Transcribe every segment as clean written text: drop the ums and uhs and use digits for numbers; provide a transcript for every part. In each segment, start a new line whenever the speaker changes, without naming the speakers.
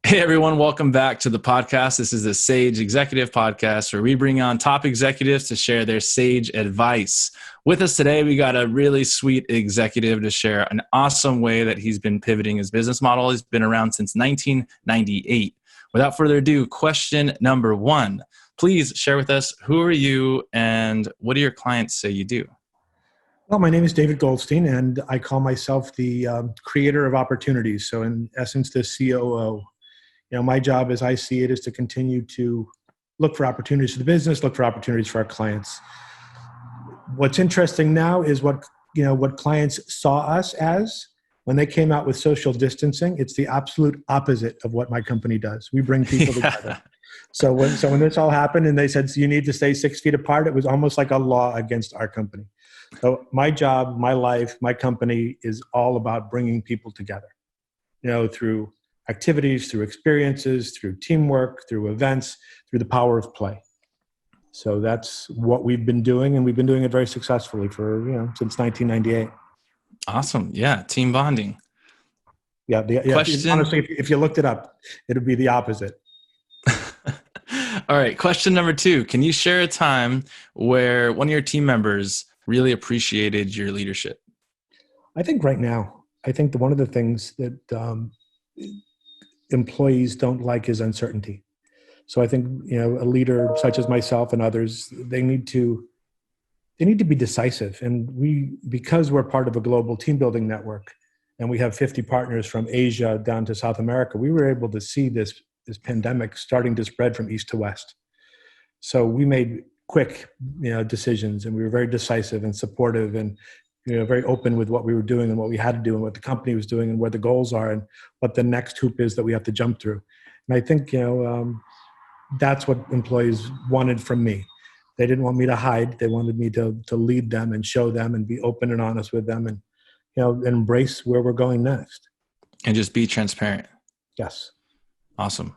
Hey everyone, welcome back to the podcast. This is the Sage Executive Podcast where we bring on top executives to share their sage advice. With us today, we got a really sweet executive to share an awesome way that he's been pivoting his business model. He's been around since 1998. Without further ado, question number one. Please share with us, who are you and what do your clients say you do?
Well, my name is David Goldstein, and I call myself the creator of opportunities. So in essence, the COO. My job as I see it is to continue to look for opportunities for the business, look for opportunities for our clients. What's interesting now is what clients saw us as when they came out with social distancing. It's the absolute opposite of what my company does. We bring people together. So when this all happened and they said, you need to stay 6 feet apart, it was almost like a law against our company. So my job, my life, my company is all about bringing people together, through activities, through experiences, through teamwork, through events, through the power of play. So that's what we've been doing, and we've been doing it very successfully for, since 1998.
Awesome. Yeah. Team bonding.
Yeah.
Question.
Honestly, if you looked it up, it would be the opposite.
All right. Question number two. Can you share a time where one of your team members really appreciated your leadership?
I think right now, one of the things that employees don't like is uncertainty. So I think, a leader such as myself and others, they need to be decisive. And because we're part of a global team building network and we have 50 partners from Asia down to South America, we were able to see this pandemic starting to spread from east to west. So we made quick, decisions, and we were very decisive and supportive and, very open with what we were doing and what we had to do and what the company was doing and where the goals are and what the next hoop is that we have to jump through. And I think, that's what employees wanted from me. They didn't want me to hide. They wanted me to lead them and show them and be open and honest with them and, embrace where we're going next.
And just be transparent.
Yes.
Awesome.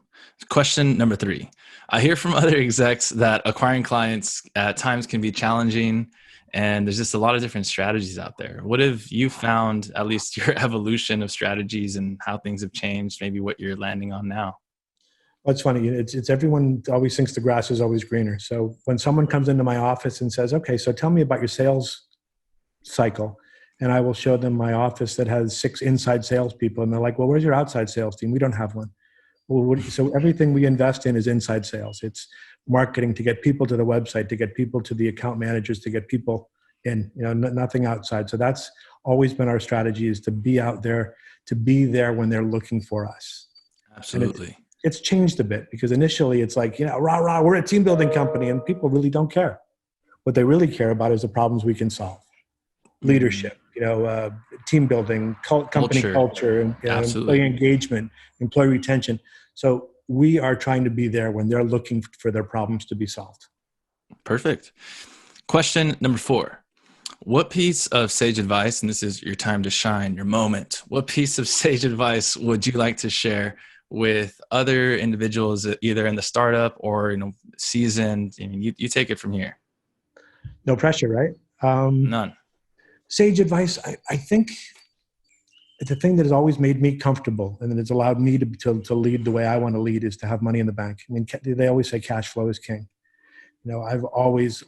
Question number three. I hear from other execs that acquiring clients at times can be challenging, and there's just a lot of different strategies out there. What have you found, at least your evolution of strategies and how things have changed, maybe what you're landing on now?
Well, it's funny. It's everyone always thinks the grass is always greener. So when someone comes into my office and says, okay, so tell me about your sales cycle, and I will show them my office that has 6 inside salespeople, and they're like, well, where's your outside sales team? We don't have one. Well, so everything we invest in is inside sales. It's marketing to get people to the website, to get people to the account managers, to get people in, nothing outside. So that's always been our strategy, is to be out there, to be there when they're looking for us.
Absolutely.
It's changed a bit because initially it's like, rah, rah, we're a team building company, and people really don't care. What they really care about is the problems we can solve. Leadership, team building, company culture, and employee engagement, employee retention. So we are trying to be there when they're looking for their problems to be solved.
Perfect. Question number 4. What piece of sage advice, and this is your time to shine, your moment, what piece of sage advice would you like to share with other individuals, either in the startup or, seasoned? I mean, you take it from here.
No pressure, right?
None.
Sage advice, I think it's a thing that has always made me comfortable and that has allowed me to lead the way I want to lead, is to have money in the bank. I mean, they always say cash flow is king. I've always,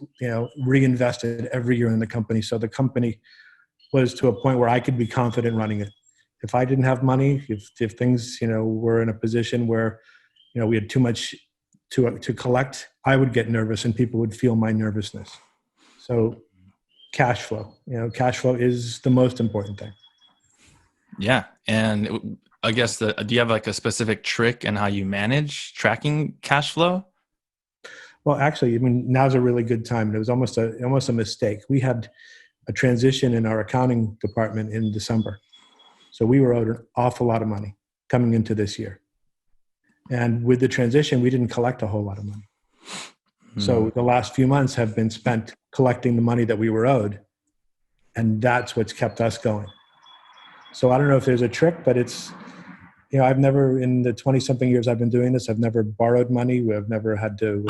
reinvested every year in the company. So the company was to a point where I could be confident running it. If I didn't have money, if things, were in a position where, we had too much to collect, I would get nervous and people would feel my nervousness. So cash flow is the most important thing.
Yeah. And I guess do you have like a specific trick in how you manage tracking cash flow?
Well, actually, now's a really good time. It was almost a mistake. We had a transition in our accounting department in December. So we were owed an awful lot of money coming into this year. And with the transition, we didn't collect a whole lot of money. So the last few months have been spent collecting the money that we were owed. And that's what's kept us going. So I don't know if there's a trick, but it's, I've never, in the 20-something years I've been doing this, I've never borrowed money. We've never had to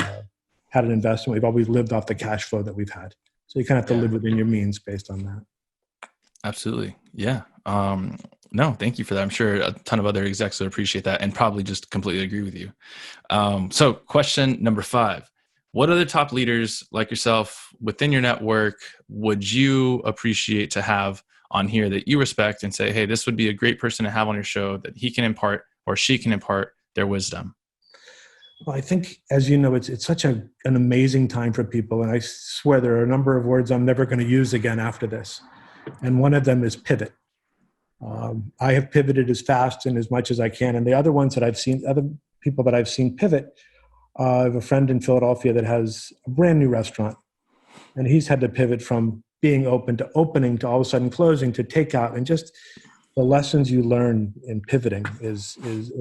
had an investment. We've always lived off the cash flow that we've had. So you kind of have to live within your means based on that.
Absolutely. Yeah. No, thank you for that. I'm sure a ton of other execs would appreciate that and probably just completely agree with you. So question number 5, what other top leaders like yourself within your network would you appreciate to have on here that you respect and say, hey, this would be a great person to have on your show that he can impart or she can impart their wisdom?
Well, I think, as you know, it's such an amazing time for people. And I swear there are a number of words I'm never going to use again after this. And one of them is pivot. I have pivoted as fast and as much as I can. And the other ones that I've seen, other people that I've seen pivot, I have a friend in Philadelphia that has a brand new restaurant. And he's had to pivot from being open to opening to all of a sudden closing to takeout. And just the lessons you learn in pivoting is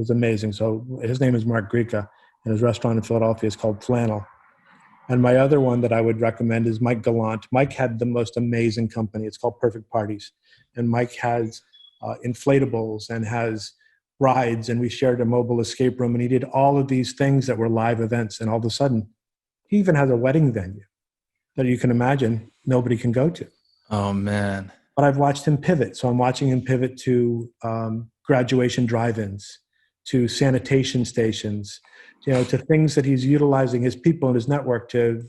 amazing. So his name is Mark Grieca, and his restaurant in Philadelphia is called Flannel. And my other one that I would recommend is Mike Gallant. Mike had the most amazing company. It's called Perfect Parties. And Mike has inflatables and has rides, and we shared a mobile escape room, and he did all of these things that were live events. And all of a sudden, he even has a wedding venue that you can imagine nobody can go to.
Oh, man.
But I've watched him pivot. So I'm watching him pivot to graduation drive-ins, to sanitation stations, to things that he's utilizing his people and his network to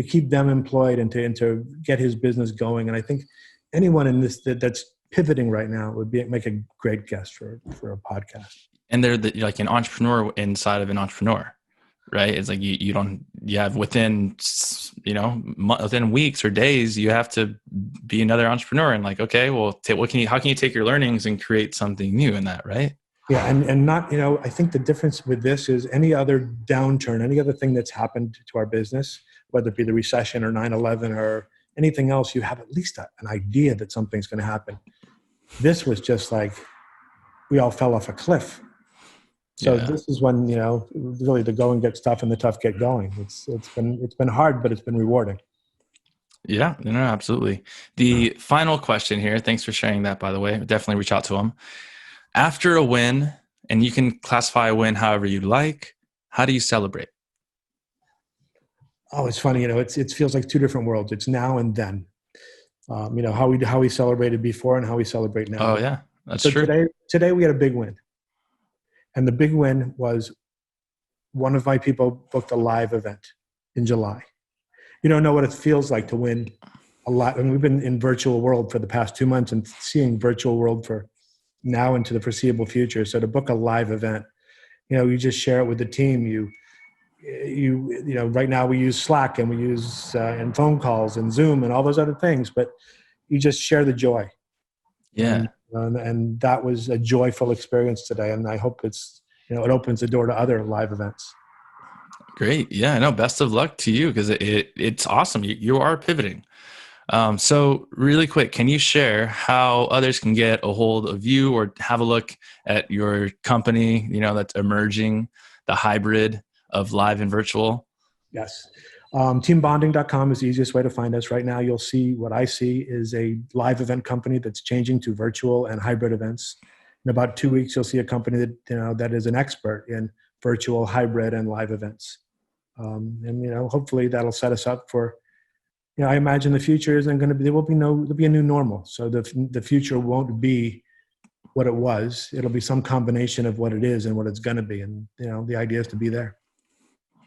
keep them employed and to get his business going. And I think anyone in this that's pivoting right now would make a great guest for a podcast.
And they're like an entrepreneur inside of an entrepreneur, right? It's like you have within weeks or days, you have to be another entrepreneur and like, okay, well, how can you take your learnings and create something new in that, right?
Yeah. And not, I think the difference with this is any other downturn, any other thing that's happened to our business, whether it be the recession or 9/11 or anything else, you have at least an idea that something's going to happen. This was just like we all fell off a cliff. So This is when, really the going gets tough and the tough get going. It's been hard, but it's been rewarding.
Yeah, no, absolutely. The final question here, thanks for sharing that, by the way. Definitely reach out to them. After a win, and you can classify a win however you like, how do you celebrate?
Oh, it's funny. It feels like two different worlds. It's now and then. How we celebrated before and how we celebrate now.
Oh yeah, that's true.
Today we had a big win. And the big win was one of my people booked a live event in July. You don't know what it feels like to win a lot. And we've been in virtual world for the past 2 months and seeing virtual world for now into the foreseeable future. So to book a live event, you just share it with the team. Right now we use Slack and we use and phone calls and Zoom and all those other things, but you just share the joy.
Yeah.
And that was a joyful experience today. And I hope it opens the door to other live events.
Great. Yeah, no, best of luck to you because it's awesome. You are pivoting. So really quick, can you share how others can get a hold of you or have a look at your company, that's emerging, the hybrid of live and virtual?
Yes. TeamBonding.com is the easiest way to find us. Right now, you'll see what I see is a live event company that's changing to virtual and hybrid events. In about 2 weeks, you'll see a company that is an expert in virtual, hybrid, and live events. Hopefully that'll set us up for, I imagine the future isn't going to be, there'll be a new normal. So the future won't be what it was. It'll be some combination of what it is and what it's going to be. And, the idea is to be there.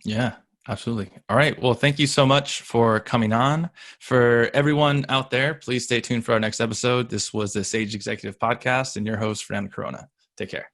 Yeah, absolutely. All right. Well, thank you so much for coming on. For everyone out there, please stay tuned for our next episode. This was the Sage Executive Podcast and your host, Fernando Corona. Take care.